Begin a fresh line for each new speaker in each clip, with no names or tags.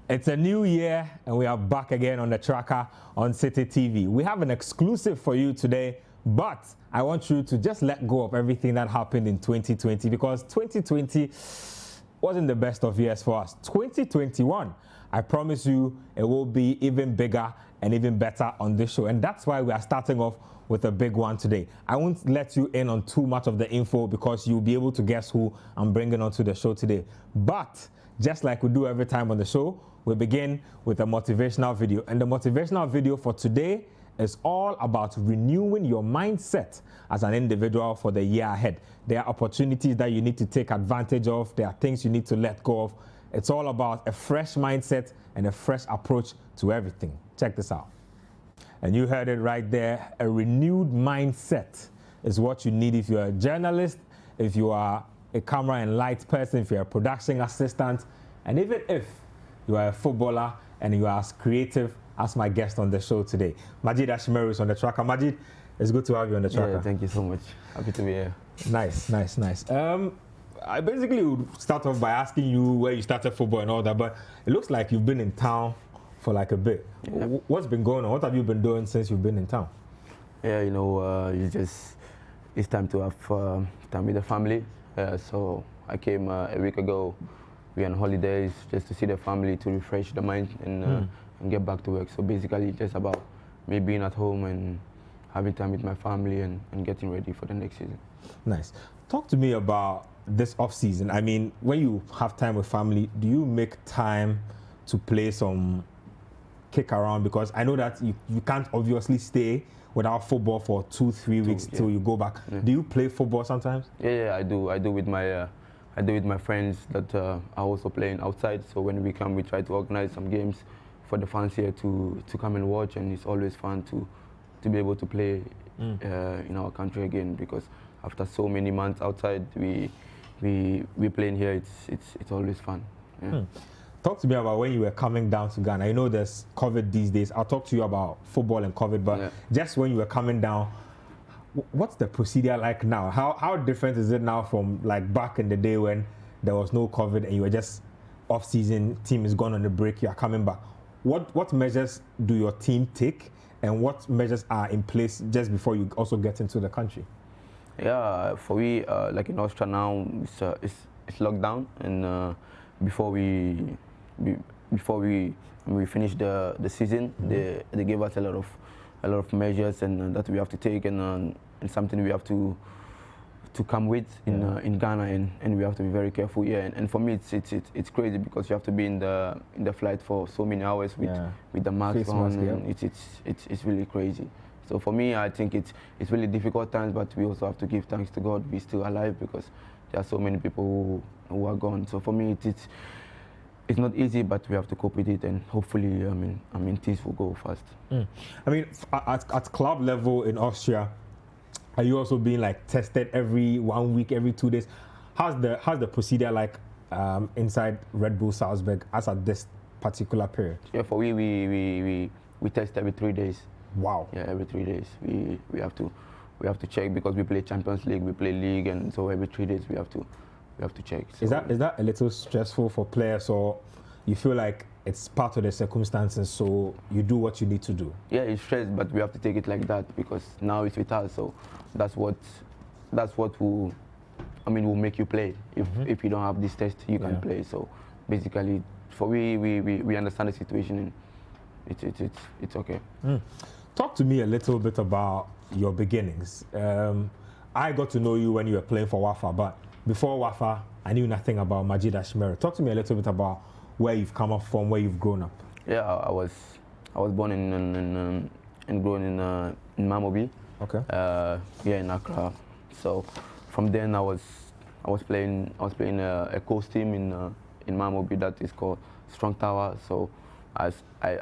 It's a new year and we are back again on the tracker on Citi TV. We have an exclusive for you today, but I want you to just let go of everything that happened in 2020 because 2020 wasn't the best of years for us. 2021, I promise you, it will be even bigger and even better on this show. And that's why we are starting off with a big one today. I won't let you in on too much of the info because you'll be able to guess who I'm bringing onto the show today. But just like we do every time on the show, we begin with a motivational video. And the motivational video for today is all about renewing your mindset as an individual for the year ahead. There are opportunities that you need to take advantage of. There are things you need to let go of. It's all about a fresh mindset and a fresh approach to everything. Check this out. And you heard it right there. A renewed mindset is what you need if you're a journalist, if you are a camera and light person, if you're a production assistant, and even if you are a footballer and you are as creative as my guest on the show today. Majeed Ashimeru is on the tracker. Majeed, it's good to have you on the tracker.
Yeah, thank you so much. Happy to be here.
Nice. I basically would start off by asking you where you started football and all that, but it looks like you've been in town for like a bit. Yeah. What's been going on? What have you been doing since you've been in town?
Yeah, it's time to have time with the family. So I came a week ago. We're on holidays just to see the family, to refresh the mind and get back to work. So basically just about me being at home and having time with my family and getting ready for the next season.
Nice. Talk to me about this off season. I mean, when you have time with family, do you make time to play some kick around? Because I know that you can't obviously stay without football for 2-3 weeks till you go back. Yeah. Do you play football sometimes?
Yeah, I do. I do with my friends that are also playing outside. So when we come, we try to organize some games for the fans here to come and watch, and it's always fun to be able to play in our country again, because after so many months outside, we playing here. It's always fun. Yeah.
Talk to me about when you were coming down to Ghana. I know there's COVID these days. I'll talk to you about football and COVID, but just when you were coming down, what's the procedure like now? How different is it now from like back in the day when there was no COVID and you were just off season, team is gone on the break, you are coming back? What measures do your team take and what measures are in place just before you also get into the country?
Yeah, for we like in Austria now, it's lockdown, and before we finish the season, they gave us a lot of measures and that we have to take and something we have to come with in Ghana, and we have to be very careful here. And for me, it's crazy because you have to be in the flight for so many hours with the mask on. And it's really crazy. So for me, I think it's really difficult times, but we also have to give thanks to God we're still alive, because there are so many people who are gone. So for me, it's not easy, but we have to cope with it, and hopefully, things will go fast.
I mean, at club level in Austria, are you also being like tested every 1 week, every 2 days? How's the procedure like inside Red Bull Salzburg as at this particular period?
Yeah, for we test every 3 days.
Wow.
Yeah, every 3 days we have to check, because we play Champions League, we play league, and so every 3 days we have to check. So
is that a little stressful for players, or you feel like it's part of the circumstances, so you do what you need to do?
Yeah, it's stress, but we have to take it like that, because now it's with us. So that's what will make you play. If you don't have this test, you can play. So basically, for we understand the situation, and it's okay.
Talk to me a little bit about your beginnings. I got to know you when you were playing for WAFA, but before WAFA, I knew nothing about Majeed Ashimeru. Talk to me a little bit about where you've come up from, where you've grown up.
Yeah, I was born and grown in Mamobi.
Okay.
Here in Accra. So from then I was playing a coast team in Mamobi that is called Strong Tower. So I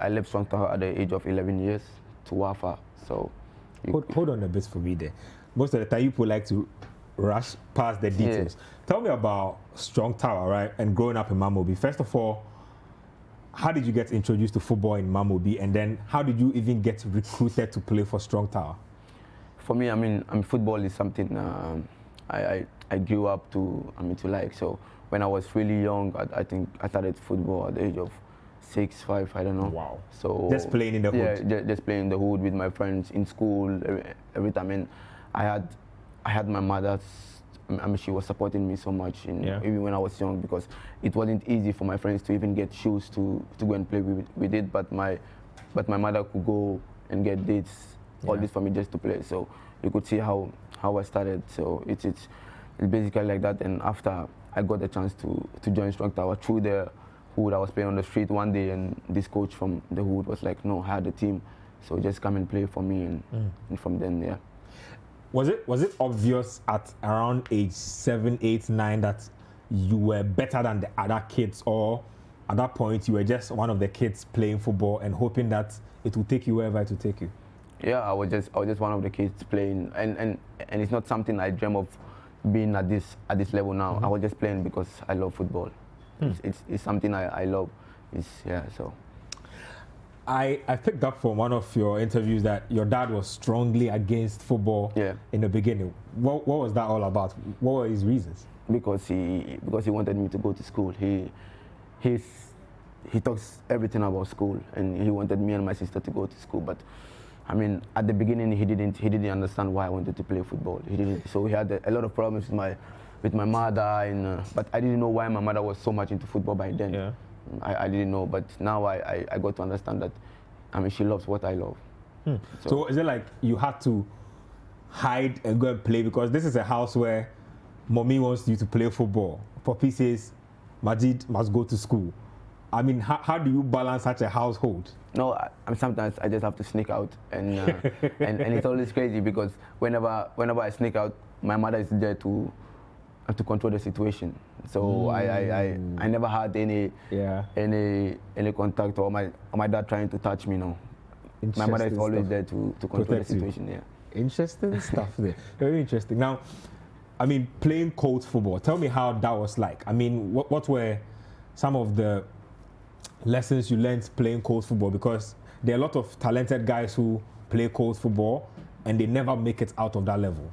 left Strong Tower at the age of 11 years to WAFA. So
hold on a bit for me there. Most of the time people like to rush past the details. Tell me about Strong Tower, right? And growing up in Mamobi. First of all, how did you get introduced to football in Mamobi, and then how did you even get recruited to play for Strong Tower?
For me, football is something I grew up to like. So when I was really young, I think I started football at the age of 6, 5, I don't know.
Wow.
So
Just playing in the hood.
Yeah, just playing in the hood with my friends in school every time. And I had my mother. I mean, she was supporting me so much, even when I was young, because it wasn't easy for my friends to even get shoes to go and play with it. But my mother could go and get dates, all this for me just to play. So you could see how I started. So it's basically like that. And after I got the chance to join Strong Tower through the hood, I was playing on the street one day, and this coach from the hood was like, "No, I had a team, so just come and play for me." And from then, yeah.
Was it obvious at around age 7, 8, 9 that you were better than the other kids, or at that point you were just one of the kids playing football and hoping that it would take you wherever it would take you? Yeah,
I was just one of the kids playing, and it's not something I dream of being at this level now. I was just playing because I love football. It's something I love. So.
I picked up from one of your interviews that your dad was strongly against football in the beginning. What was that all about? What were his reasons?
Because he wanted me to go to school. He talks everything about school, and he wanted me and my sister to go to school. But I mean, at the beginning, he didn't understand why I wanted to play football. He didn't. So he had a lot of problems with my mother, and but I didn't know why my mother was so much into football by then.
Yeah.
I didn't know, but now I got to understand that, I mean, she loves what I love.
So is it like you had to hide and go and play, because this is a house where mommy wants you to play football, Poppy says Majeed must go to school? I mean, how do you balance such a household?
No, sometimes I just have to sneak out, and and it's always crazy because whenever I sneak out, my mother is there to control the situation. So I never had any contact or my dad trying to touch me. No, my mother is always there to control the situation. Yeah.
Interesting stuff there. Very interesting. Now, I mean, playing coach football. Tell me how that was like. I mean, what were some of the lessons you learned playing coach football? Because there are a lot of talented guys who play coach football and they never make it out of that level.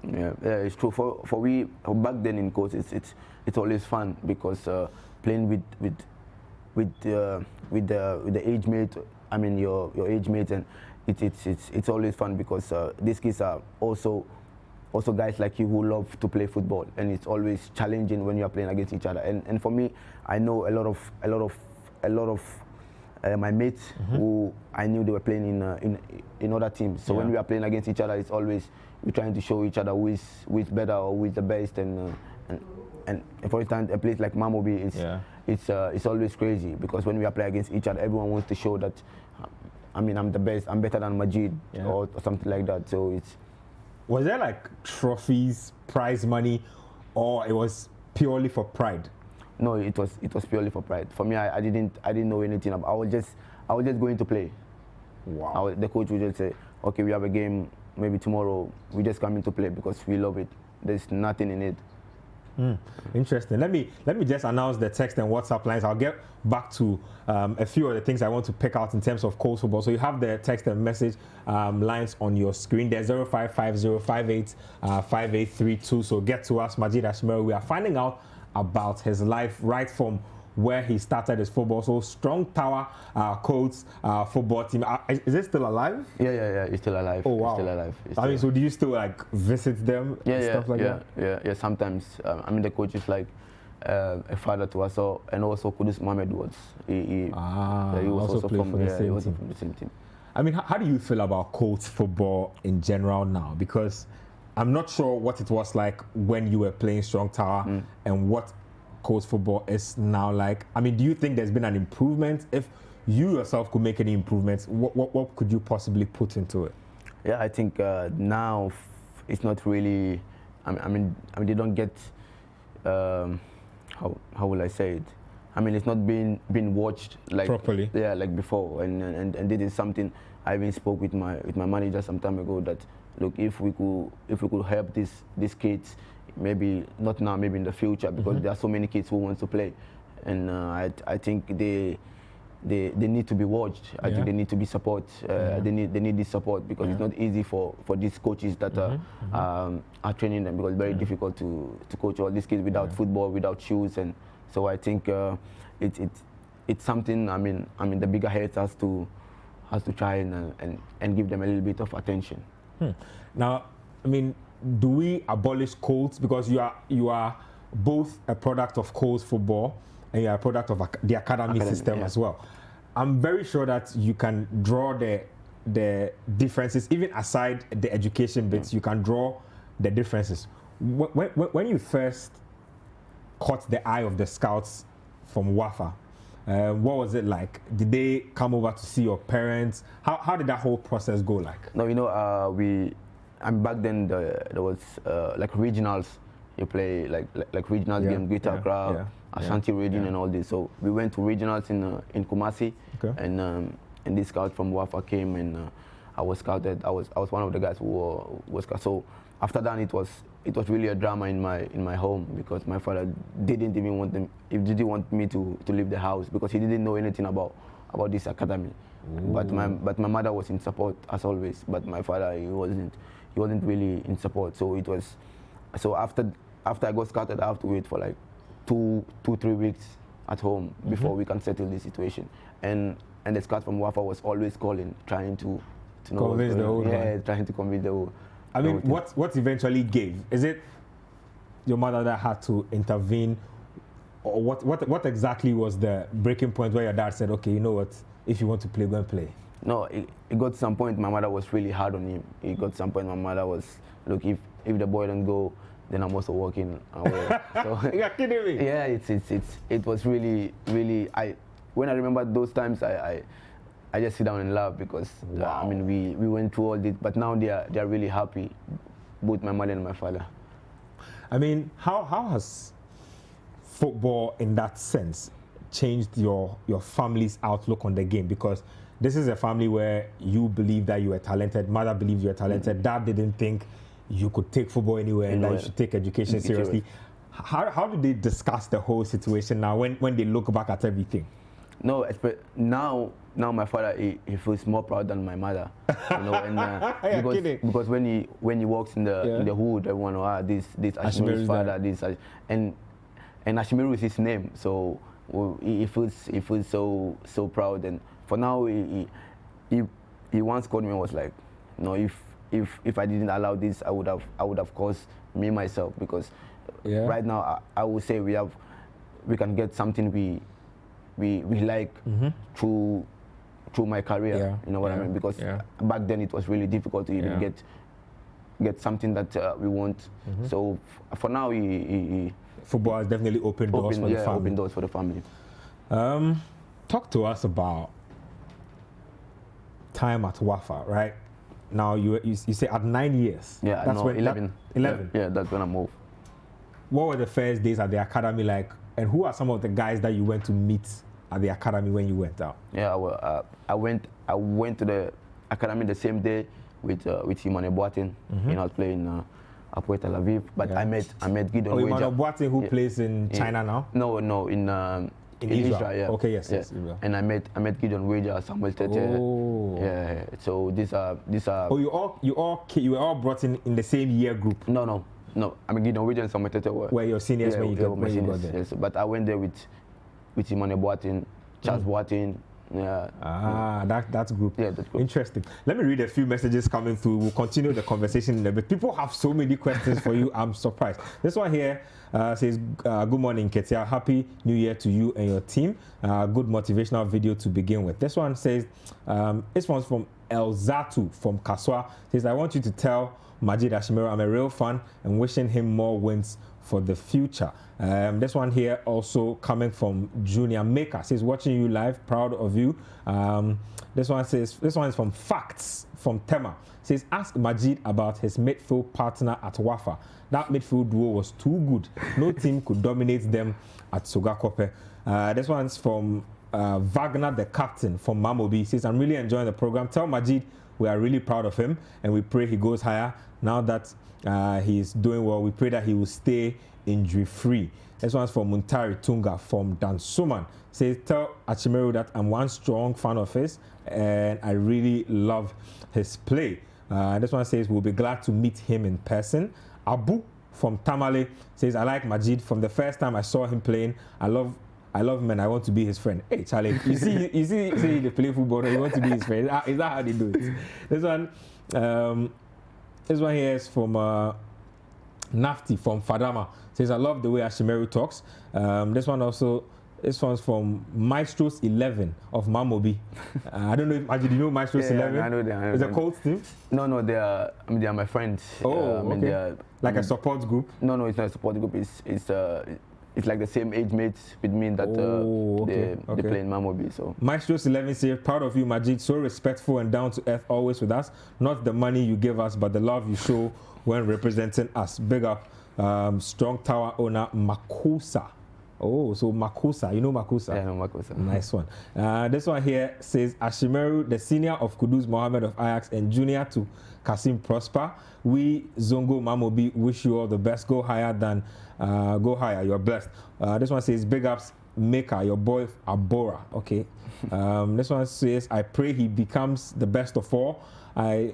Yeah, it's true. For we back then in coach, it's always fun because playing with the age mate. I mean your age mate, and it's always fun because these kids are also guys like you who love to play football, and it's always challenging when you are playing against each other. And for me, I know a lot of my mates who I knew they were playing in other teams. So when we are playing against each other, it's always we're trying to show each other who is better or who is the best. And for instance, a place like Mamobi it's always crazy because when we are playing against each other, everyone wants to show that. I mean, I'm the best. I'm better than Majeed or something like that. So it's.
Was there like trophies, prize money, or it was purely for pride?
No, it was purely for pride. For me, I didn't know anything about. I was just going to play.
Wow.
The coach would just say, okay, we have a game maybe tomorrow. We just come in to play because we love it. There's nothing in it.
Interesting. Let me just announce the text and WhatsApp lines. I'll get back to a few of the things I want to pick out in terms of coach football. So you have the text and message lines on your screen. There's 0550585832. So get to us, Majeed Ashimeru. We are finding out about his life right from where he started his football. So Strong Tower coach football team. Is it still alive?
Yeah. It's still alive.
Oh wow.
It's still alive.
I mean, so do you still like visit them? Stuff like that?
Yeah. Sometimes. I mean, the coach is like a father to us. So, and also Kudus Mohamed was. He was also from the same team.
I mean, how do you feel about coach football in general now? Because I'm not sure what it was like when you were playing Strong Tower and what coach football is now like. I mean, do you think there's been an improvement? If you yourself could make any improvements, what could you possibly put into it?
Yeah, I think now it's not really. I mean, they don't get. How will I say it? I mean, it's not being watched like
properly.
Yeah, like before, and this is something I even spoke with my manager some time ago that. Look, if we could help these kids, maybe not now, maybe in the future, because there are so many kids who want to play, and I think they need to be watched. I think they need to be supported. They need this support because it's not easy for these coaches that are training them, because it's very difficult to coach all these kids without football, without shoes, and so I think it's something. The bigger heads has to try and give them a little bit of attention.
Now, do we abolish Colts, because you are both a product of Colts football and you are a product of the academy system as well. I'm very sure that you can draw the differences, even aside the education bits. You can draw the differences. When you first caught the eye of the scouts from WAFA, what was it like? Did they come over to see your parents? How did that whole process go like?
No, back then there was like regionals. You play like regionals game, Greater Accra, Ashanti region, and all this. So we went to regionals in Kumasi, and this scout from WAFA came, and I was scouted. I was one of the guys who was scouted. So after that, it was really a drama in my home, because my father didn't even want them. He didn't want me to leave the house, because he didn't know anything about this academy. Ooh. But my mother was in support as always. But my father, he wasn't really in support. So it was. So after I got scouted, I have to wait for like 2-3 weeks at home before we can settle the situation. And the scout from WAFA was always calling, trying to know
convince the whole
trying to convince the whole.
What eventually gave? Is it your mother that had to intervene, or what exactly was the breaking point where your dad said, okay, you know what, if you want to play, go and play?
No, it got to some point my mother was really hard on him. It got to some point my mother was, look, if the boy don't go, then I'm also walking away. So,
you're kidding me?
Yeah, it was really, really. When I remember those times, I just sit down and laugh, because we went through all this, but now they are really happy, both my mother and my father.
How has football in that sense changed your family's outlook on the game? Because this is a family where you believe that you are talented, mother believes you are talented, dad didn't think you could take football anywhere and that you should take education seriously. How do they discuss the whole situation now when they look back at everything?
No, now my father he feels more proud than my mother. Because when he walks in the hood, everyone this Ashimeru's father, this and Ashimeru is his name, so he feels so proud. And for now he once called me and was like, no, if I didn't allow this, I would have caused me myself, because right now I would say we can get something we like through my career. You know what I mean? Because back then it was really difficult to even get something that we want. So for now,
football has definitely opened doors for the family.
Opened doors for the family.
Talk to us about time at WAFA, right? Now you say at 9 years.
Yeah,
that's when
11.
11.
Yeah, that's when I moved.
What were the first days at the academy like, and who are some of the guys that you went to meet at the academy when you went out?
Yeah, well, I went to the academy the same day with Imane Boateng. I was playing Apoel Tel Aviv, but I met Gideon Weja.
Imane Boateng, who plays in China now?
No, in Israel. Yeah.
Okay, yes.
And I met Gideon Weja, Samuel Tete.
Oh.
Yeah. So these are.
Oh, you were all brought in the same year group?
No. Gideon Weja and Samuel Tete were
your seniors when you got there.
Yes, but I went there with Imane Boateng, Charles Boateng. Yeah.
That's group.
Yeah, that's group.
Interesting. Let me read a few messages coming through. We'll continue the conversation in a bit. People have so many questions for you. I'm surprised. This one here says, good morning, Nketsia. Happy New Year to you and your team. Good motivational video to begin with. This one says, this one's from El Zatu from Kaswa. Says, I want you to tell Majeed Ashimeru I'm a real fan and wishing him more wins for the future. This one here also coming from Junior Maker, says watching you live, proud of you. This one is from Facts from Tema, says ask Majeed about his midfield partner at WAFA. That midfield duo was too good. No team could dominate them at Sogakope. This one's from Wagner, the captain from Mamobi, says I'm really enjoying the program. Tell Majeed we are really proud of him and we pray he goes higher. Now that he's doing well, we pray that he will stay injury-free. This one's from Muntari Tunga from Dansuman. Says, tell Ashimeru that I'm one strong fan of his and I really love his play. This one says, we'll be glad to meet him in person. Abu from Tamale says, I like Majeed. From the first time I saw him playing, I love I love him and I want to be his friend. Hey, Charlie, you see, they play football and you want to be his friend. Is that how they do it? This one here is from Nafti from Fadama. Says, I love the way Ashimeru talks. This one's from Maestros 11 of Mamobi. I don't know if do you know Maestros 11?
I know them.
It's a Colts team?
No, they are my friends.
Oh, okay.
They are,
like a support group?
No, it's not a support group. It's like the same age mates with me that they play in Mamobi. So
Maestros 11 says, proud of you, Majeed. So respectful and down to earth, always with us. Not the money you give us, but the love you show when representing us. Big up, Strong Tower owner Makusa. Oh, so Makusa, you know Makusa?
Yeah, I know Makusa.
Nice one. This one here says, Ashimeru, the senior of Kudus Mohammed of Ajax and junior to Kasim Prosper. We, Zongo Mamobi, wish you all the best. Go higher, you're blessed. This one says, big ups, Maker, your boy Abora. Okay. This one says, I pray he becomes the best of all. I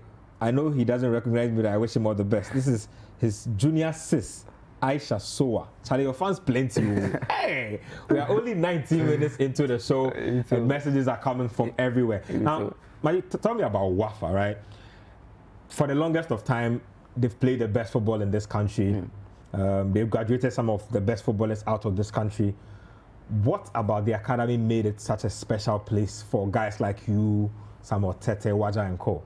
know he doesn't recognize me, but I wish him all the best. This is his junior sis, Aisha Soa. Charlie, your fans plenty. Hey, we are only 19 minutes into the show and messages are coming from everywhere. Now, tell me about WAFA, right? For the longest of time, they've played the best football in this country. They've graduated some of the best footballers out of this country. What about the academy made it such a special place for guys like you, Samuel Tete, Waja and co?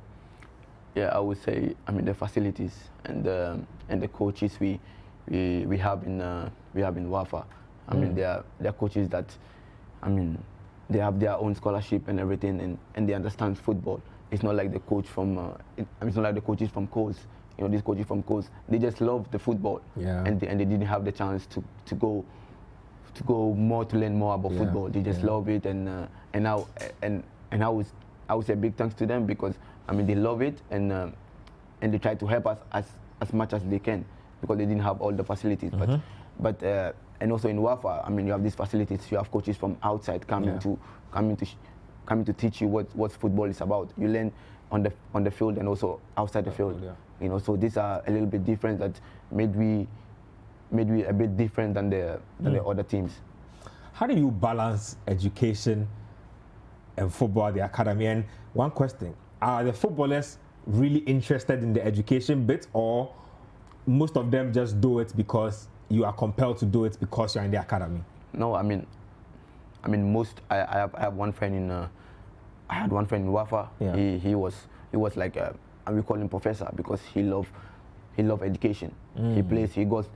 Yeah, I would say, the facilities and the coaches we have in WAFA. They are coaches that, they have their own scholarship and everything, and they understand football. It's not like the coach from, it's not like the coaches from Coast. These coaches from Coast, they just love the football, and they didn't have the chance to go more to learn more about football. They just love it, and I would say big thanks to them because they love it and they try to help us as much as they can because they didn't have all the facilities. But and also in WAFA, you have these facilities. You have coaches from outside coming to teach you what football is about. You learn on the field and also outside the field. So these are a little bit different that made we a bit different than the other teams.
How do you balance education and football at the academy? And one question, are the footballers really interested in the education bit, or most of them just do it because you are compelled to do it because you're in the academy?
No, most. I have one friend in. I had one friend in WAFA.
Yeah.
He was like we call him professor because he love education. He plays. He goes.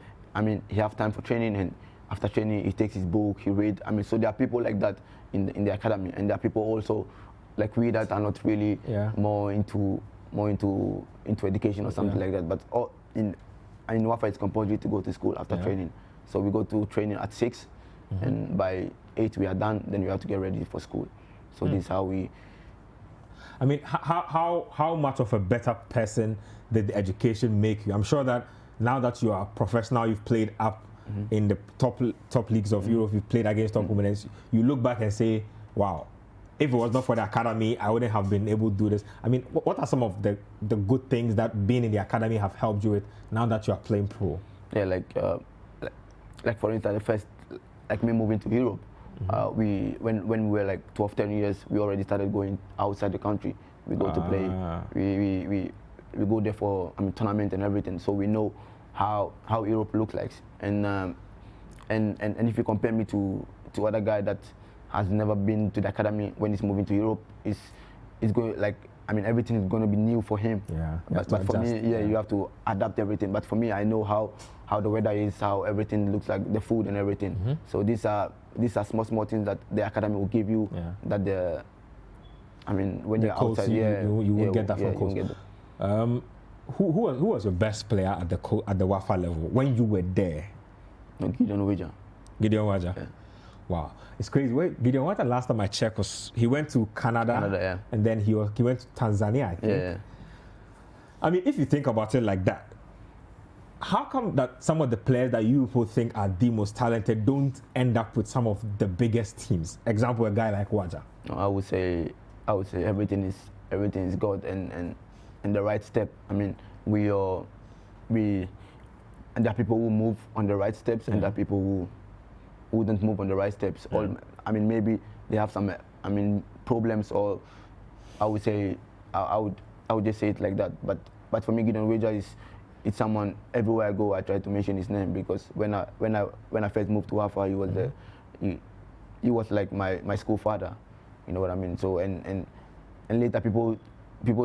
He have time for training, and after training he takes his book. He read. So there are people like that in the academy, and there are people also like we that are not really more into education or something like that. But in WAFA it's compulsory to go to school after training. So we go to training at 6, and by 8 we are done. Then we have to get ready for school. So this is how we.
How much of a better person did the education make you? I'm sure that now that you are a professional, you've played up in the top leagues of Europe, you've played against top opponents. You look back and say, wow, if it was not for the academy, I wouldn't have been able to do this. What are some of the good things that being in the academy have helped you with now that you are playing pro?
Yeah, like for instance, the first, like me moving to Europe, when we were like 12, 10 years, we already started going outside the country. We go to play. We go there for tournament and everything. So we know how Europe looks like. And if you compare me to other guy that has never been to the academy, when he's moving to Europe, it's going like everything is going to be new for him. But for me, you have to adapt everything. But for me, I know how the weather is, how everything looks like, the food and everything. So these are small things that the academy will give you. That when you're outside,
you won't get that from coach. Who was your best player at the WAFA level when you were there?
Gideon Waja.
Gideon Waja.
Yeah.
Wow, it's crazy. Gideon Waja, last time I checked, he went to Canada, and then he went to Tanzania, I think. Yeah. If you think about it like that, how come that some of the players that you people think are the most talented don't end up with some of the biggest teams? Example, a guy like Waja.
No, I would say everything is God and the right step. And there are people who move on the right steps, and there are people wouldn't move on the right steps. Or I mean, maybe they have some problems, or I would say I would just say it like that. But for me, Gideon Wager it's someone everywhere I go I try to mention his name, because when I first moved to WAFA, he was he was like my school father. You know what I mean? So and later people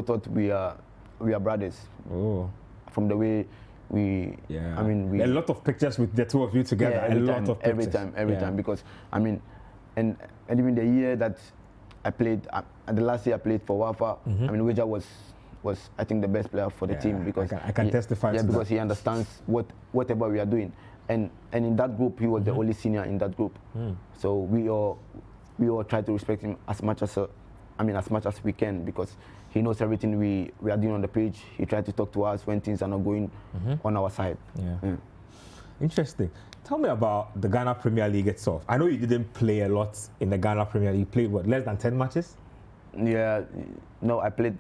thought we are brothers.
Oh.
From the way we,
yeah.
I mean,
a lot of pictures with the two of you together.
Every time, because I mean, and even the year that I played, the last year I played for WAFA, I mean, Wager was I think the best player for the team, because
I can testify to that.
because he understands whatever we are doing, and in that group he was the only senior in that group, so we all try to respect him as much as we can, because he knows everything we are doing on the pitch. He tried to talk to us when things are not going on our side.
Yeah. Interesting. Tell me about the Ghana Premier League itself. I know you didn't play a lot in the Ghana Premier League. You played what, less than 10 matches?
Yeah, no, I played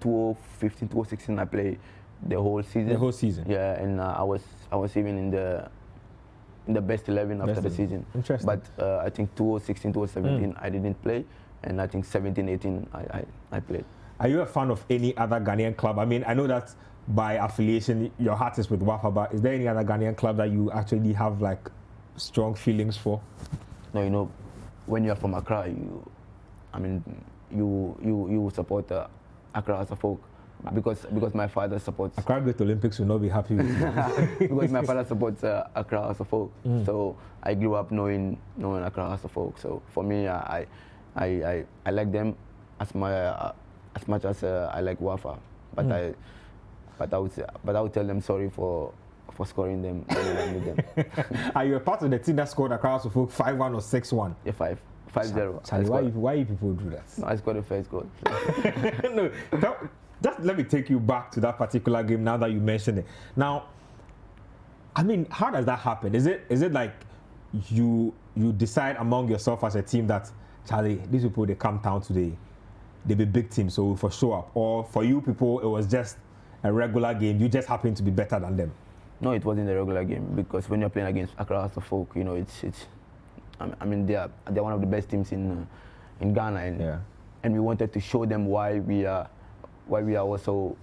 2015, 2016. I played the whole season.
The whole season.
Yeah, and I was even in the best 11 after the season.
Interesting.
But I think 2016, 2017 I didn't play, and I think 17, 18 I played.
Are you a fan of any other Ghanaian club? I mean, I know that by affiliation your heart is with WAFA, but is there any other Ghanaian club that you actually have like strong feelings for?
No, you know, when you are from Accra, you support Accra as a folk, because my father supports.
Accra Great Olympics will not be happy with you.
Because my father supports Accra as a folk, so I grew up knowing Accra as a folk. So for me, I like them as much as I like WAFA, but I would tell them sorry for scoring them when I meet them.
Are you a part of the team that scored Accra as a folk 5-1 or 6-1?
Yeah, 5-0.
Charlie, why you people do that?
No, I scored the first goal.
No, just let me take you back to that particular game now that you mentioned it. Now, I mean, how does that happen? Is it like you decide among yourself as a team that, Charlie, these people, they come down today, they be big teams, so for show up? Or for you people, it was just a regular game, you just happen to be better than them?
No, it wasn't a regular game, because when you're playing against Accra as a folk, you know, it's I mean, they're one of the best teams in Ghana, and we wanted to show them why we are also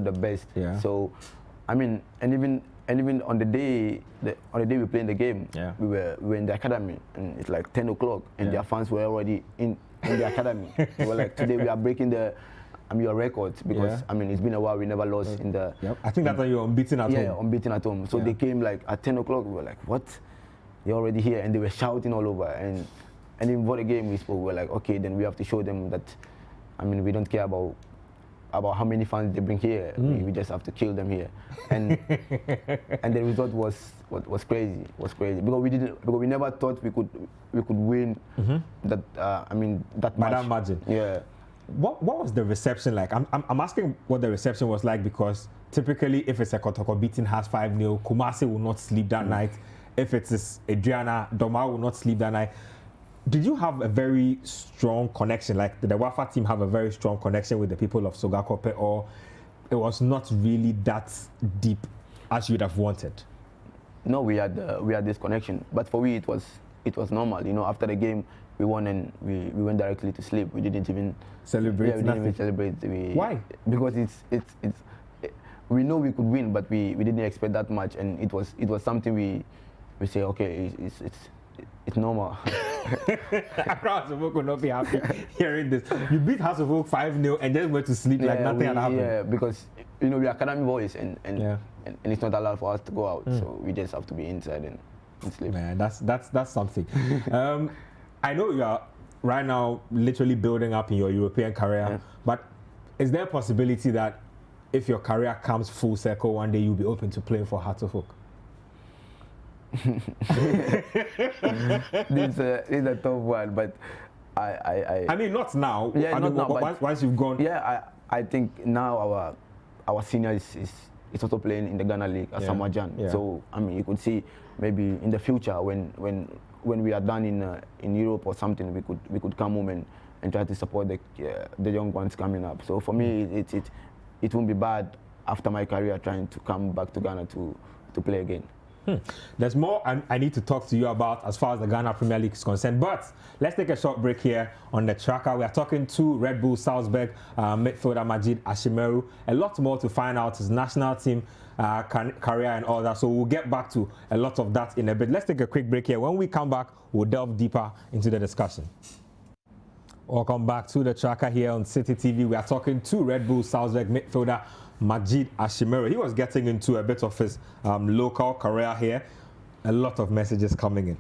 the best. Yeah. So, I mean, and even on the day we played the game, we were in the academy, and it's like 10 o'clock, and their fans were already in the academy. They were like, today we are breaking your records, because I mean, it's been a while, we never lost in the.
Yep. I think that's why you're unbeaten at home.
Yeah, unbeaten at home. So they came like at 10 o'clock. We were like, what? You're already here, and they were shouting all over. And in before the game we spoke, we were like, okay, then we have to show them that. I mean, we don't care about how many fans they bring here. We just have to kill them here. And and the result was crazy. Because we never thought we could win that. I mean, that
by
much.
that margin.
Yeah.
What was the reception like? I'm asking what the reception was like, because typically if it's a Kotoko beating has 5-0, Kumasi will not sleep that night. If it is Adriana, Doma will not sleep that night. Did you have a very strong connection? Like, did the WAFA team have a very strong connection with the people of Sogakope, or it was not really that deep as you'd have wanted?
No, we had this connection, but for me it was normal. You know, after the game we won, and we went directly to sleep. We didn't even
celebrate.
Yeah, we didn't even celebrate.
Why?
Because it's we know we could win, but we didn't expect that much, and it was something we say, okay, it's normal.
House of Oak will not be happy hearing this. You beat House of Oak 5-0 and then went to sleep like nothing had happened.
Yeah, because you know we are academy boys, and it's not allowed for us to go out, so we just have to be inside and sleep.
Man, that's something. I know you are right now literally building up in your European career, but is there a possibility that if your career comes full circle one day, you'll be open to playing for Hearts of Oak?
This is a tough one, but
I mean, not now.
Yeah, not now.
But once you've gone.
Yeah, I think now our senior is also playing in the Ghana League as Samajan. Yeah. So I mean, you could see maybe in the future when we are done in Europe or something, we could come home and try to support the young ones coming up. So for me, it won't be bad after my career trying to come back to Ghana to play again.
There's more I need to talk to you about as far as the Ghana Premier League is concerned, but let's take a short break here on the tracker. We are talking to Red Bull Salzburg midfielder Majeed Ashimeru. A lot more to find out his national team career and all that, so we'll get back to a lot of that in a bit. Let's take a quick break here. When we come back, we'll delve deeper into the discussion. Welcome back to the tracker here on Citi TV. We are talking to Red Bull Salzburg midfielder Majeed Ashimeru. He was getting into a bit of his local career here. A lot of messages coming in.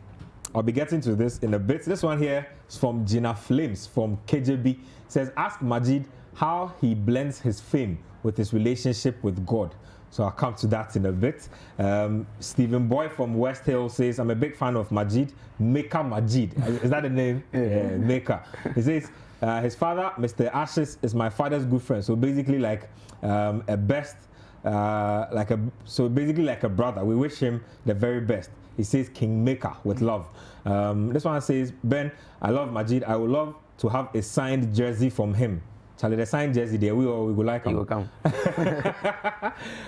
I'll be getting to this in a bit. This one here is from Gina Flames from KJB. It says, ask Majeed how he blends his fame with his relationship with God. So I'll come to that in a bit. Stephen Boy from West Hill says, I'm a big fan of Majeed. Maker Majeed. Is that the name? Yeah, Maker. He says, his father, Mr. Ashes, is my father's good friend. So basically like so basically like a brother. We wish him the very best. He says King Maker with love. This one says, Ben, I love Majeed. I would love to have a signed jersey from him. Charlie, the signed jersey there, we go like him.
He will come.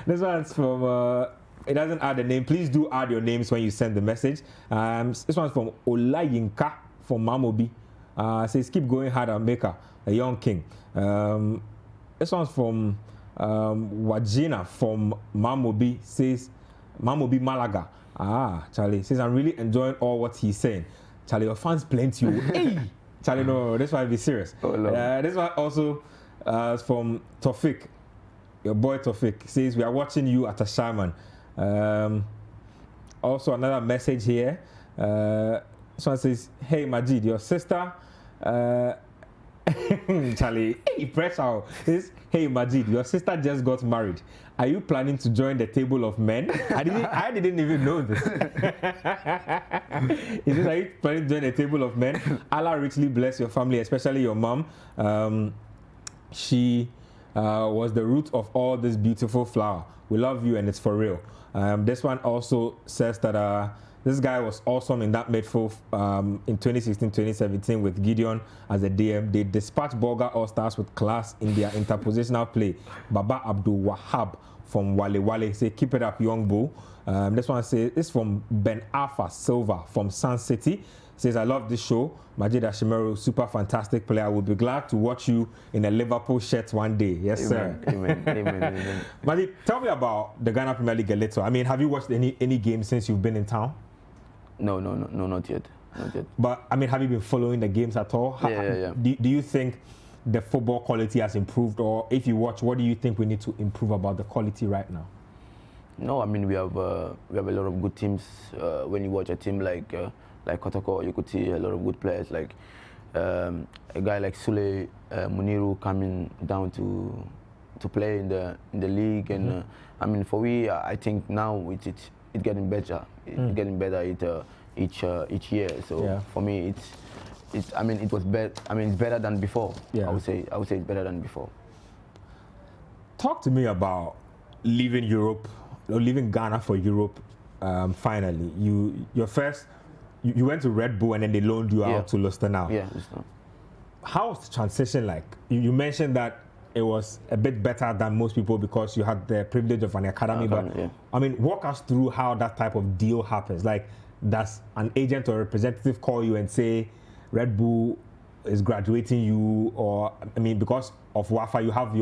This one's from, it doesn't add a name. Please do add your names when you send the message. This one's from Olayinka from Mamobi. Says, keep going hard and Maker, a young king. This one's from Wajina from Mamobi. Says, Mamobi Malaga. Charlie says, I'm really enjoying all what he's saying. Charlie, your fans plenty. Hey! Charlie, no, this one be serious. This one also is from Tofik, your boy Tofik. Says, we are watching you at a shaman. Also, another message here. This one says, hey, Majeed, your sister... Charlie, hey, pressure. Says, hey, Majeed, your sister just got married. Are you planning to join the table of men? I didn't even know this. He says, are you planning to join the table of men? Allah richly bless your family, especially your mom. She was the root of all this beautiful flower. We love you and it's for real. This one also says that this guy was awesome in that midfield in 2016-2017 with Gideon as a DM. They dispatched Bolga All-Stars with class in their interpositional play. Baba Abdul Wahab from Wale Wale say, keep it up, young bull. This one says, this is from Ben Alpha Silva from Sun City. Says, I love this show. Majeed Ashimeru, super fantastic player. I would be glad to watch you in a Liverpool shirt one day. Yes,
Amen,
sir.
Amen. Amen.
Majeed, tell me about the Ghana Premier League a little. I mean, have you watched any games since you've been in town?
No, not yet. Not yet.
But, I mean, have you been following the games at all?
Yeah.
Do you think the football quality has improved? Or if you watch, what do you think we need to improve about the quality right now?
No, I mean, we have a lot of good teams. When you watch a team like Kotoko, you could see a lot of good players, like a guy like Sule Muniru coming down to play in the league. And I mean, for me, I think now it's getting better. It's getting better each year. So
yeah.
For me, it's I mean, it was better. I mean, it's better than before.
Yeah.
I would say it's better than before.
Talk to me about leaving Europe, or leaving Ghana for Europe. Finally, you went to Red Bull and then they loaned you out to Lustenau.
Yeah, Lustenau.
How was the transition like? You mentioned that it was a bit better than most people because you had the privilege of an academy. But I mean, walk us through how that type of deal happens. Like, does an agent or representative call you and say, Red Bull is graduating you, or I mean, because of WAFA, you have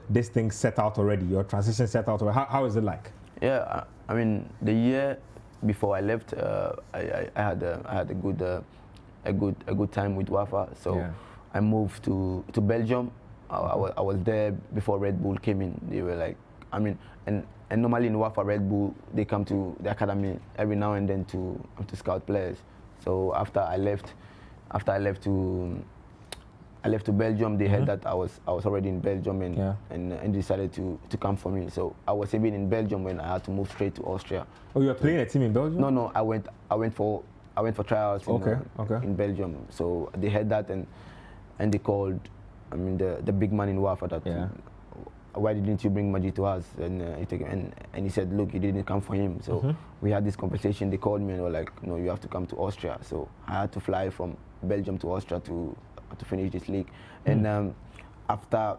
this thing set out already, your transition set out already. How is it like?
Yeah, I mean, the year before I left, I had a good time with WAFA. So I moved to Belgium. I was there before Red Bull came in. They were like, I mean, and normally in WAFA, Red Bull, they come to the academy every now and then to scout players. So after I left to Belgium, they heard that I was already in Belgium and decided to come for me. So I was even in Belgium when I had to move straight to Austria.
Oh, you were playing a team in Belgium?
No, I went for trials in Belgium. So they heard that and they called, I mean, the big man in WAFA that why didn't you bring Majeed to us? And he said, look, you didn't come for him. So we had this conversation. They called me and were like, no, you have to come to Austria. So I had to fly from Belgium to Austria to finish this league. And after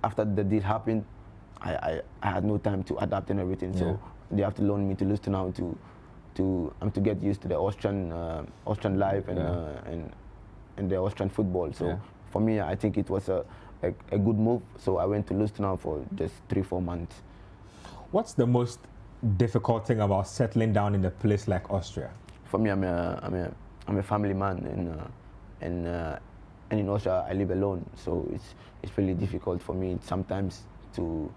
the deal happened, I had no time to adapt and everything. So they have to loan me to Lustenau to get used to the Austrian life and the Austrian football. So for me, I think it was a good move. So I went to Lustenau for just 3-4 months. What's
the most difficult thing about settling down in a place like Austria?
For me, I'm a family man, and in Austria I live alone. So it's really difficult for me sometimes to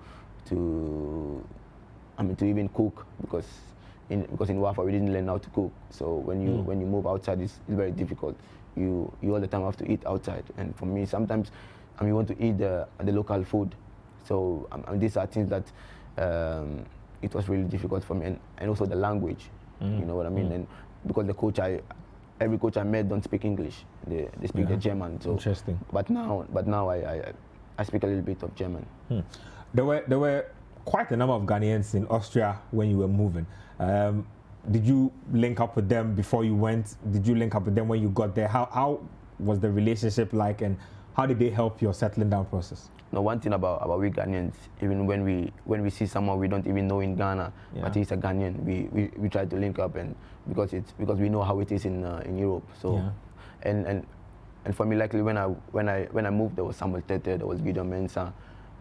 even cook, because in WAFA we didn't learn how to cook. So when you move outside, it's very difficult. You all the time have to eat outside, and for me sometimes you want to eat the local food. So these are things that it was really difficult for me, and also the language. You know what I mean? And because every coach I met don't speak English. They speak the German. So
interesting.
But now I speak a little bit of German.
There were quite a number of Ghanaians in Austria when you were moving. Did you link up with them before you went? Did you link up with them when you got there? How was the relationship like, and how did they help your settling down process?
No, one thing about we Ghanaians, even when we see someone we don't even know in Ghana, but he's a Ghanaian, we try to link up, and because we know how it is in Europe. So and for me, likely when I moved, there was Samuel Tete, there was Gideon Mensah,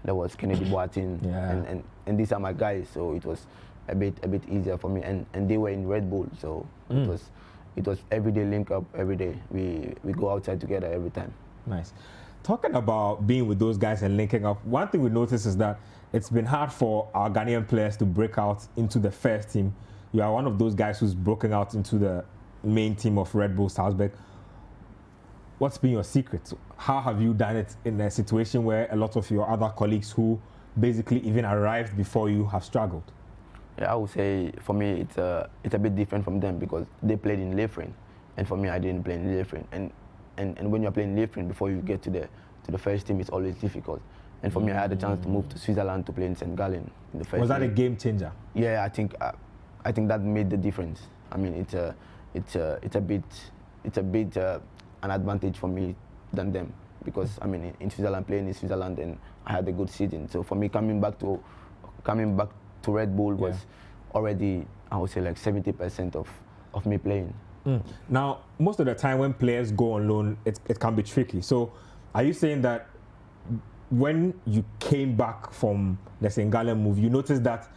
there was Kennedy Boateng, and these are my guys. So it was a bit easier for me, and they were in Red Bull, so it was everyday link up, every day. We go outside together every time.
Nice. Talking about being with those guys and linking up, one thing we noticed is that it's been hard for our Ghanaian players to break out into the first team. You are one of those guys who's broken out into the main team of Red Bull Salzburg. What's been your secret? How have you done it in a situation where a lot of your other colleagues who basically even arrived before you have struggled?
Yeah, I would say for me it's a bit different from them, because they played in Lefren, and for me I didn't play in Lefren. And when you're playing Lefren, before you get to the first team, it's always difficult. And for me, I had a chance to move to Switzerland to play in St. Gallen in the first.
Was that a game changer?
Yeah, I think that made the difference. I mean, it's a bit an advantage for me than them, because I mean in Switzerland, playing in Switzerland, and I had a good season. So for me, coming back to Red Bull was already, I would say, like 70% of me playing.
Now, most of the time when players go on loan, it can be tricky. So are you saying that when you came back from the St. Gallen move, you noticed that,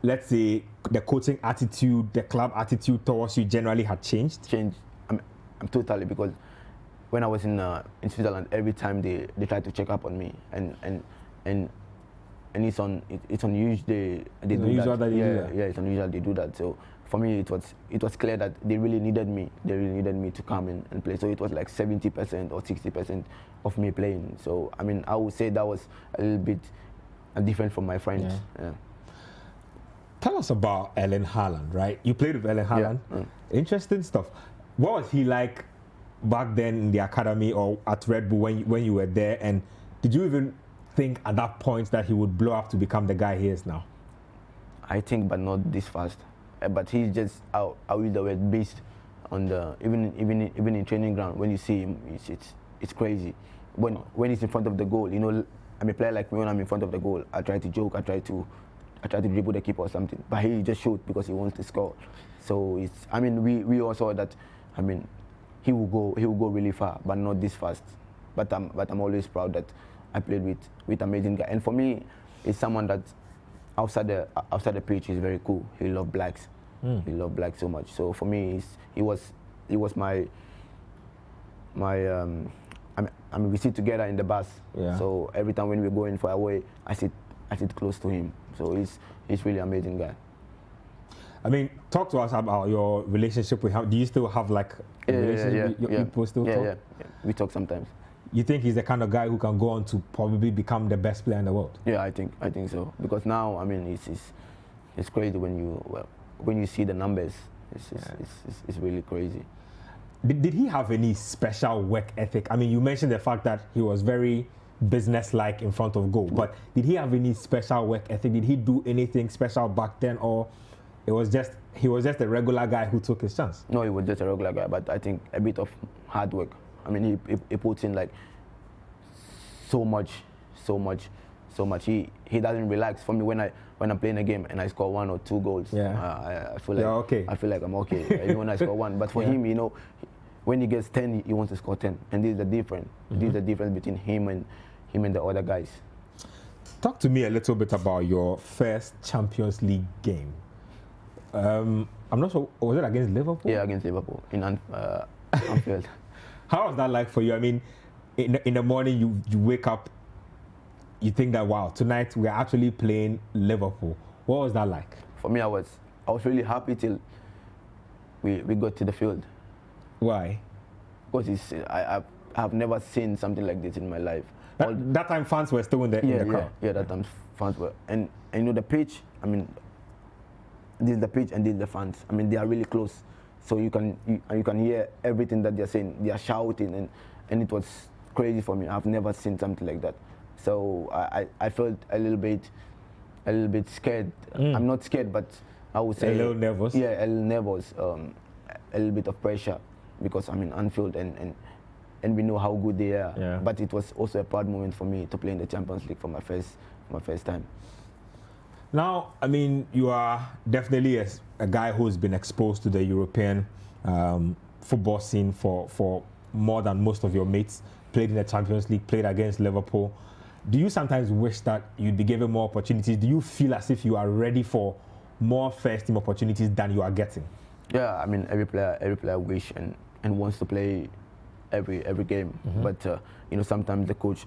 let's say, the coaching attitude, the club attitude towards you generally had changed?
I'm totally, because when I was in Switzerland, every time they tried to check up on me, and it's unusual they do that. Yeah, it's unusual they do that. So for me, it was clear that they really needed me. They really needed me to come and play. So it was like 70% or 60% of me playing. So I mean, I would say that was a little bit different from my friends. Yeah.
Tell us about Erling Haaland, right? You played with Erling Haaland. Interesting stuff. What was he like back then in the academy or at Red Bull when you were there? And did you even think at that point that he would blow up to become the guy he is now?
I think, but not this fast. But he's just, I use the word beast on the even in training ground. When you see him, it's crazy. When he's in front of the goal, you know, I'm a player like me. When I'm in front of the goal, I try to joke, I try to dribble the keeper or something. But he just shoot because he wants to score. So it's, I mean, we all saw that. I mean, he will go really far, but not this fast. But I'm always proud that I played with amazing guy. And for me, it's someone that outside the pitch, he's very cool. He loves blacks. He loves blacks so much. So for me, he was my. I mean, we sit together in the bus. Yeah. So every time when we're going for away, I sit close to him. So he's really amazing guy.
I mean, talk to us about your relationship with him. Do you still have like a relationship? You people still talk?
Yeah. We talk sometimes.
You think he's the kind of guy who can go on to probably become the best player in the world?
Yeah, I think so. Because now, I mean, it's crazy when you see the numbers. It's really crazy.
Did he have any special work ethic? I mean, you mentioned the fact that he was very business-like in front of goal, but did he have any special work ethic? Did he do anything special back then, or he was just a regular guy who took his chance?
No, he was just a regular guy, but I think a bit of hard work. I mean, he puts in like so much. He he doesn't relax. For me, when I'm playing a game and I score 1 or 2 goals, I feel like
okay.
I feel like I'm okay. Even when I score 1, but for him, you know, when he gets 10, he wants to score 10, and this is the difference. This is the difference between him and the other guys.
Talk to me a little bit about your first Champions League game. I'm not sure, was it against Liverpool?
Yeah, against Liverpool in Anfield.
How was that like for you? I mean, in the morning you wake up, you think that, wow, tonight we're actually playing Liverpool. What was that like?
For me, I was really happy till we got to the field.
Why?
Because I have never seen something like this in my life.
That time fans were still in the crowd.
Yeah, that time fans were, and you know the pitch. I mean, this is the pitch and this is the fans. I mean, they are really close, so you can hear everything that they're saying. They are shouting, and it was crazy for me. I've never seen something like that. So I felt a little bit scared. I'm not scared, but I would say
a little nervous.
Yeah, a little nervous. A little bit of pressure because I'm in Anfield and we know how good they are.
Yeah.
But it was also a proud moment for me to play in the Champions League for my first time.
Now, I mean, you are definitely a guy who's been exposed to the European football scene for more than most of your mates. Played in the Champions League, played against Liverpool. Do you sometimes wish that you'd be given more opportunities? Do you feel as if you are ready for more first-team opportunities than you are getting?
Yeah, I mean, every player wish and wants to play every game, but you know, sometimes the coach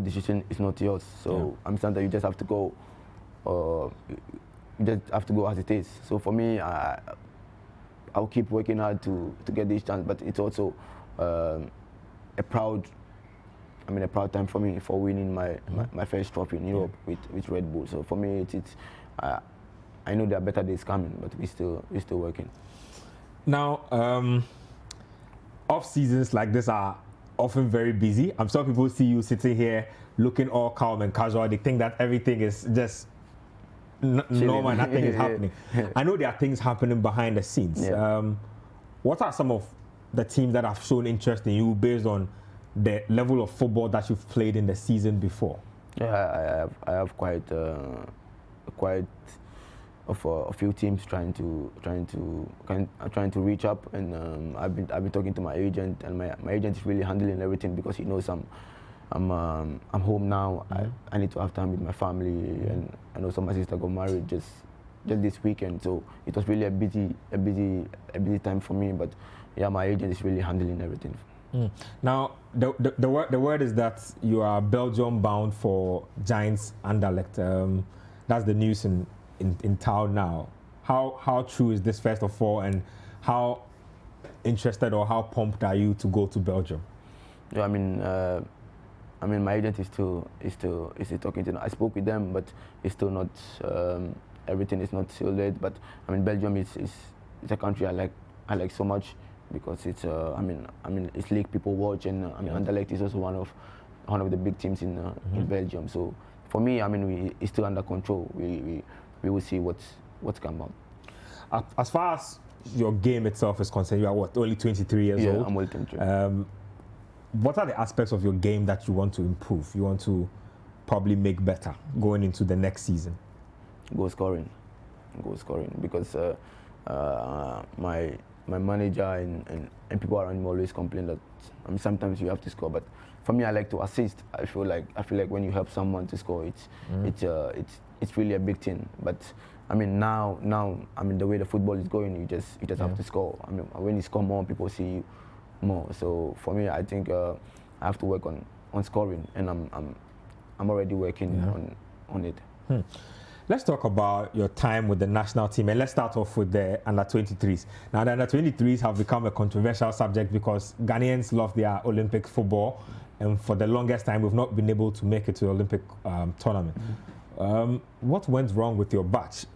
decision is not yours. So sometimes you just have to go. You just have to go as it is. So for me, I'll keep working hard to get this chance. But it's also a proud time for me for winning my first trophy in Europe with Red Bull. So for me, I know there are better days coming, but we're still working.
Now, off seasons like this are often very busy. I'm sure people see you sitting here looking all calm and casual. They think that everything is just normal, nothing is happening. I know there are things happening behind the scenes.
Yeah.
What are some of the teams that have shown interest in you based on the level of football that you've played in the season before?
Yeah, I have quite a few teams trying to reach up, and I've been talking to my agent, and my agent is really handling everything because he knows I'm home now. I need to have time with my family, and I know my sister got married just this weekend, so it was really a busy time for me. But yeah, my agent is really handling everything.
Now, the word is that you are Belgium bound for Giants Anderlecht. That's the news in town now. How true is this, first of all, and how interested or how pumped are you to go to Belgium?
Yeah, I mean, my agent is still talking to them. I spoke with them, but it's still not. Everything is not sealed yet. But I mean, Belgium is a country I like so much because it's it's league people watch, and Anderlecht is also one of the big teams in Belgium. So for me, I mean, it's still under control. We will see what's come out.
As far as your game itself is concerned, you are what, only 23 years old?
Yeah, I'm only 23.
What are the aspects of your game that you want to improve? You want to probably make better going into the next season?
Goal scoring, because my manager and people around me always complain that sometimes you have to score, but for me, I like to assist. I feel like when you help someone to score, it's really a big thing. But I mean, now the way the football is going, you just have to score. I mean, when you score more, people see you more. So for me, I think I have to work on scoring, and I'm already working on it.
Let's talk about your time with the national team, and let's start off with the under-23s. Now, the under-23s have become a controversial subject because Ghanaians love their Olympic football, and for the longest time, we've not been able to make it to the Olympic tournament. What went wrong with your batch?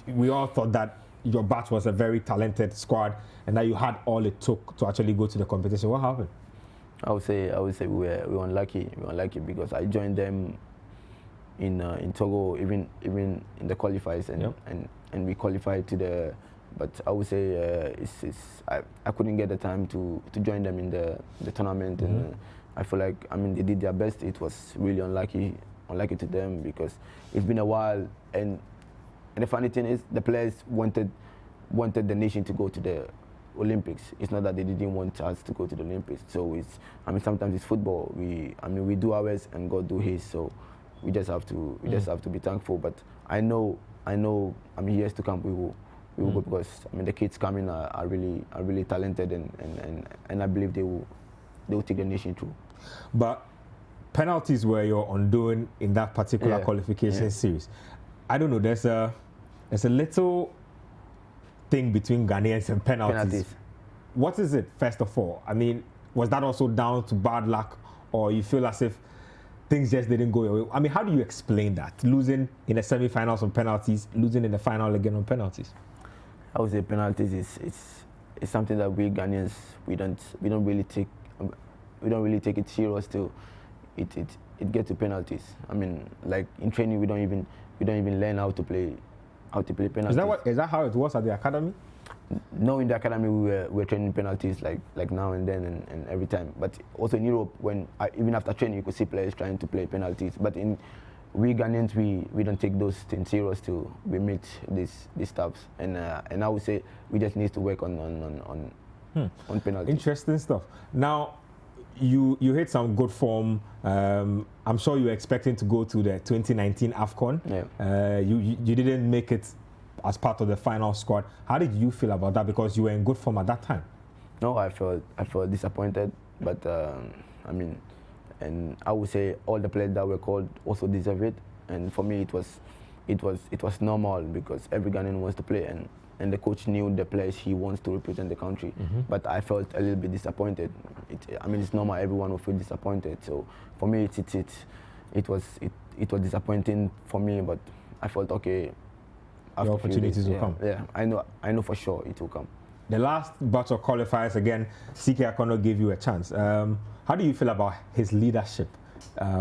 We all thought that your batch was a very talented squad, and that you had all it took to actually go to the competition. What happened?
I would say we were unlucky. We were unlucky because I joined them in Togo, even in the qualifiers, and we qualified to the. But I would say I couldn't get the time to join them in the tournament, and I feel like they did their best. It was really unlucky unlucky to them because it's been a while. And the funny thing is, the players wanted the nation to go to the Olympics. It's not that they didn't want us to go to the Olympics. So sometimes it's football. We do ours and God do His. So we just have to be thankful. But I know. Years to come we will go because the kids coming are really talented and I believe they will take the nation through.
But penalties were your undoing in that particular qualification series. I don't know. There's a little thing between Ghanaians and penalties. What is it, first of all? I mean, was that also down to bad luck, or you feel as if things just didn't go your way? I mean, how do you explain that? Losing in the semi-finals on penalties, losing in the final again on penalties.
I would say penalties is something that we Ghanaians we don't really take it serious till it gets to penalties. I mean, like in training we don't even learn how to play penalties.
Is that how it was at the academy?
No, in the academy we were training penalties like now and then and every time. But also in Europe, even after training, you could see players trying to play penalties. But we Ghanaians we don't take those things serious till we meet these stuffs. And I would say we just need to work on penalties.
Interesting stuff. Now, you hit some good form. I'm sure you were expecting to go to the 2019 AFCON.
Yeah.
You didn't make it as part of the final squad. How did you feel about that? Because you were in good form at that time.
No, I felt disappointed, but and I would say all the players that were called also deserve it. And for me, it was normal because every Ghanaian wants to play, and the coach knew the players he wants to represent the country. But I felt a little bit disappointed. It's normal. Everyone will feel disappointed. So for me, it was disappointing for me, but I felt okay.
The opportunities will come.
Yeah, I know for sure it will come.
The last batch of qualifiers, again, Citi Akono gave you a chance. How do you feel about his leadership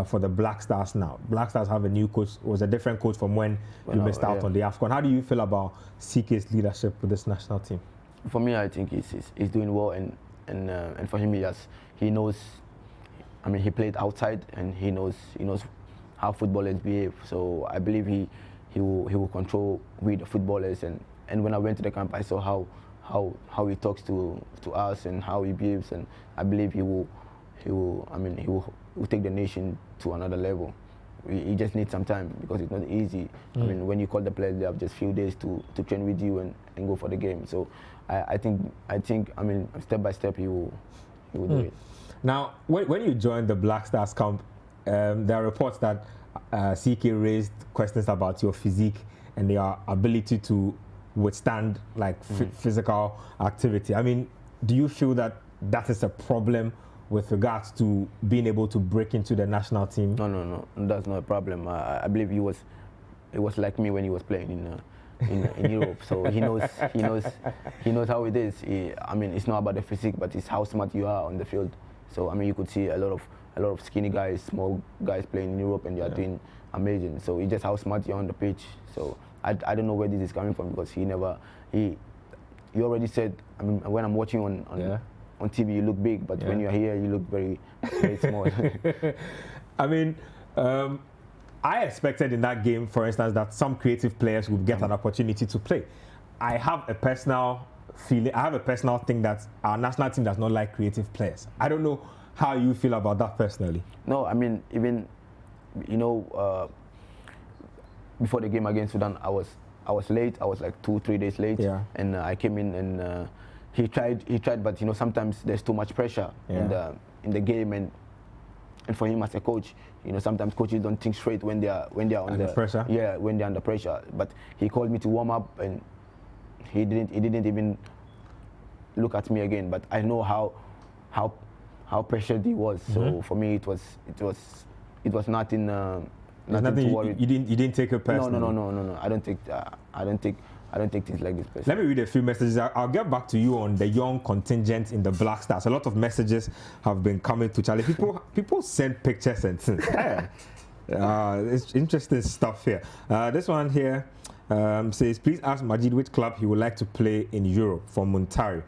for the Black Stars now? Black Stars have a new coach. It was a different coach from when you missed out on the AFCON. How do you feel about Ciki's leadership with this national team?
For me, I think he's doing well, and for him, he knows. I mean, he played outside, and he knows how footballers behave. So I believe he will control with the footballers. And when I went to the camp, I saw how he talks to us and how he behaves, and I believe he will take the nation to another level. He just needs some time because it's not easy. I mean, when you call the players, they have just few days to train with you and go for the game. So I think step by step he will do it.
Now, when you joined the Black Stars camp, there are reports that CK raised questions about your physique and your ability to withstand physical activity. I mean, do you feel that is a problem with regards to being able to break into the national team?
No, that's not a problem. I believe it was like me when he was playing in Europe. So he knows how it is. It's not about the physique, but it's how smart you are on the field. So you could see a lot of skinny guys, small guys playing in Europe, and they are doing amazing. So it's just how smart you are on the pitch. So I don't know where this is coming from because he already said. When I'm watching on TV, you look big, but when you're here, you look very, very small.
I expected in that game, for instance, that some creative players would get an opportunity to play. I have a personal thing that our national team does not like creative players. I don't know how you feel about that personally.
No, even before the game against Sudan, I was late. I was like 2-3 days late, and I came in and he tried, but sometimes there's too much pressure in the game, and for him as a coach, sometimes coaches don't think straight when they are under
pressure.
Yeah, when they're under pressure. But he called me to warm up, and he didn't even look at me again. But I know how pressured he was. So for me, it was nothing. Nothing to worry.
You didn't take it personally.
No. I don't take things like this personally.
Let me read a few messages. I'll get back to you on the young contingent in the Black Stars. A lot of messages have been coming to Charlie. People send pictures and things. It's interesting stuff here. This one here. Says, please ask Majeed which club he would like to play in Europe for Muntari.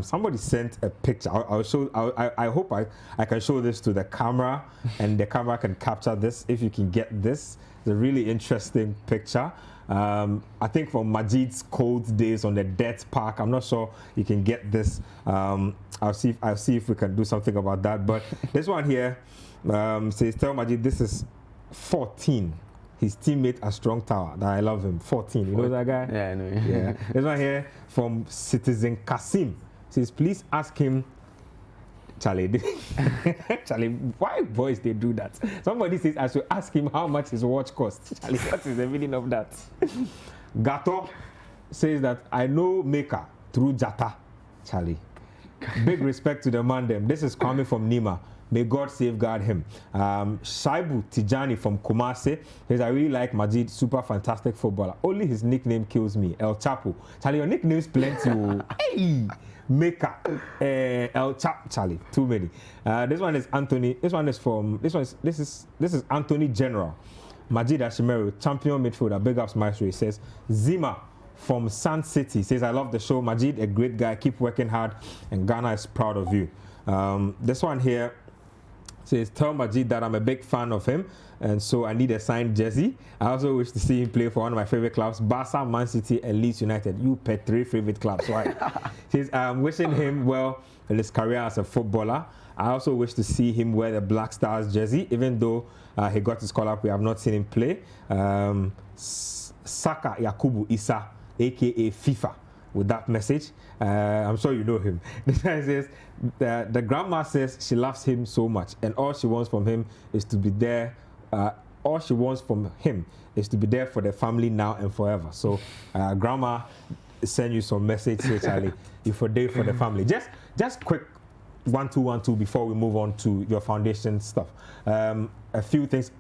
Somebody sent a picture. I'll show. I hope I can show this to the camera, and the camera can capture this. If you can get this, it's a really interesting picture. I think from Majeed's cold days on the Death Park. I'm not sure you can get this. I'll see if we can do something about that. But this one here says, tell Majeed this is 14. His teammate at Strong Tower. That I love him. 14. You know that guy?
Yeah, I know.
Yeah. This one here from Citizen Kasim says, please ask him. Charlie, Charlie, why boys they do that? Somebody says I should ask him how much his watch costs. Charlie, what is the meaning of that? Gato says that I know Maker through Jata. Charlie, big respect to the man them. This is coming from Nima. May God safeguard him. Shaibu Tijani from Kumasi says, I really like Majeed, super fantastic footballer. Only his nickname kills me. El Chapo. Charlie, your nickname's plenty. Hey, Maker. El Chap. Charlie, too many. This one is Anthony. This is Anthony General. Majeed Ashimeru, champion midfielder. Big ups, Maestro. He says, Zima from Sun City says, I love the show. Majeed, a great guy. Keep working hard, and Ghana is proud of you. This one here says, tell Majeed that I'm a big fan of him, and so I need a signed jersey. I also wish to see him play for one of my favorite clubs, Barca, Man City, and Leeds United. You pet 3 favorite clubs, right? Says, I'm wishing him well in his career as a footballer. I also wish to see him wear the Black Stars jersey, even though he got his call up. We have not seen him play. Saka Yakubu Issa, aka FIFA, with that message. I'm sure you know him. This guy says, the grandma says she loves him so much, and all she wants from him is to be there. All she wants from him is to be there for the family now and forever. So, grandma, send you some message here, Charlie. You for there for the family. Just quick 1-2-1-2 before we move on to your foundation stuff. A few things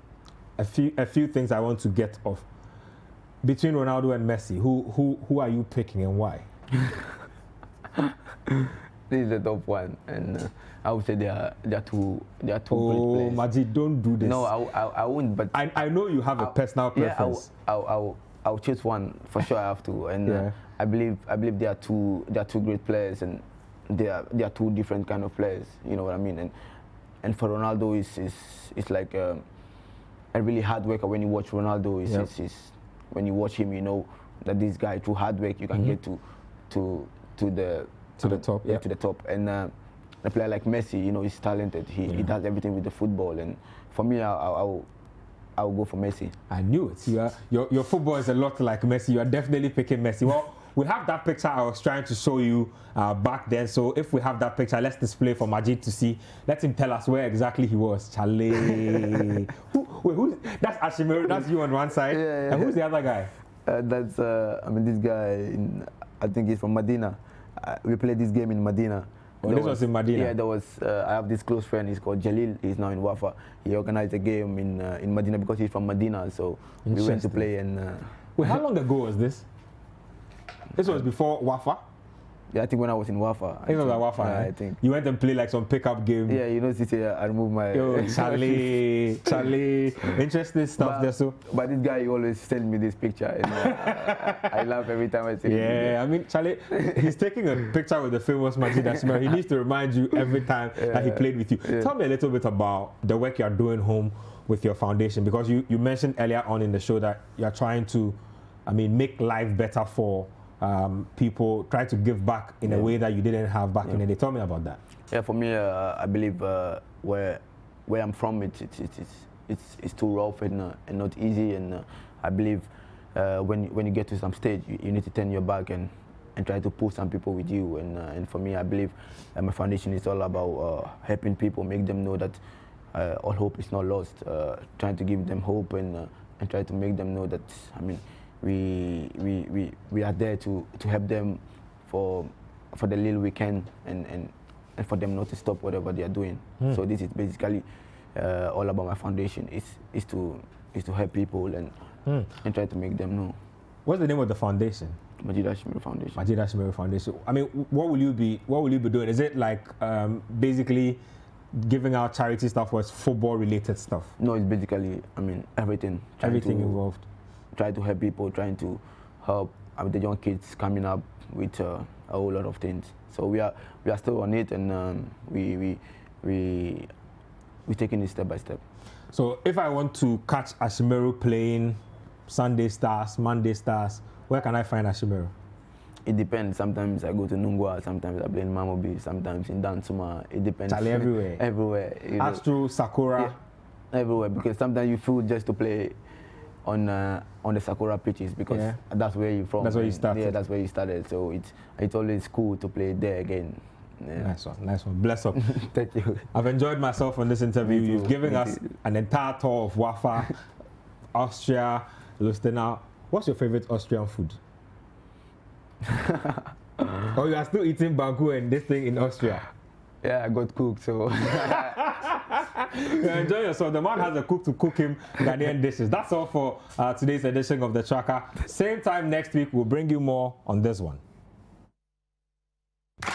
I want to get off. Between Ronaldo and Messi, who are you picking and why?
This is a top one, and I would say they are two great players.
Oh, Majeed, don't do this.
No, I won't. But
I know you have a personal preference.
Yeah, I'll choose one for sure. I have to, and
yeah.
I believe they are two great players, and they are two different kind of players. You know what I mean? And for Ronaldo, it's like a really hard worker. When you watch Ronaldo, when you watch him, you know that this guy, through hard work, you can get to the
top.
Yeah, to the top. And a player like Messi, you know, he's talented. He does everything with the football. And for me, I'll go for Messi.
I knew it. Your football is a lot like Messi. You are definitely picking Messi. Well, we have that picture I was trying to show you back then. So if we have that picture, let's display for Majeed to see. Let him tell us where exactly he was. Charlie. Who? That's Ashimeru. That's you on one side.
Yeah.
And who's the other guy?
That's this guy. I think he's from Medina. We played this game in Medina.
Oh, this was in Medina?
Yeah, there was. I have this close friend. He's called Jalil. He's now in WAFA. He organized a game in Medina because he's from Medina. So we went to play. And
wait, how long ago was this? This was before WAFA?
Yeah, I think when I was in WAFA.
It was at WAFA,
I think.
You went and played like some pickup game.
Yeah, you know, Citi, I removed my...
Yo, Charlie, interesting stuff there. So,
but this guy, he always send me this picture. And, I laugh every time I see him.
Yeah, I mean, Charlie, he's taking a picture with the famous Majeed Ashimeru. He needs to remind you every time that he played with you. Yeah. Tell me a little bit about the work you're doing home with your foundation, because you mentioned earlier on in the show that you're trying to, make life better for people, try to give back in a way that you didn't have back in the day. Tell me about that.
Yeah, for me, I believe where I'm from, it's too rough and not easy. And I believe when you get to some stage, you need to turn your back and try to pull some people with you. And for me, I believe my foundation is all about helping people, make them know that all hope is not lost. Trying to give them hope and try to make them know that we are there to help them for the little we can and for them not to stop whatever they are doing. So this is basically all about my foundation. Is to help people and try to make them know.
What's the name of the foundation?
Majeed Ashimeru Foundation.
Majeed Ashimeru Foundation. What will you be doing? Is it like basically giving out charity stuff, or it's football related stuff?
No, it's basically everything.
Everything involved.
try to help people, trying to help the young kids coming up with a whole lot of things. So we are still on it, and we're taking it step by step.
So if I want to catch Ashimeru playing Sunday Stars, Monday Stars, where can I find Ashimeru?
It depends. Sometimes I go to Nungwa, sometimes I play in Mamobi, sometimes in Dansuma. It depends.
Charlie, everywhere.
Everywhere.
Astro, Sakura.
Yeah, everywhere, because sometimes you feel just to play on the Sakura pitches, because that's where you're from.
That's where you started.
Yeah, that's where you started. So it's always cool to play there again. Yeah.
Nice one, nice one. Bless up.
Thank you.
I've enjoyed myself on this interview. You've given us an entire tour of WAFA, Austria, Lustenau. What's your favorite Austrian food? Oh, you are still eating Banku and this thing in Austria?
Yeah, I got cooked, so.
Enjoy yourself. The man has a cook to cook him Ghanaian dishes. That's all for today's edition of The Tracker. Same time next week, we'll bring you more on this one.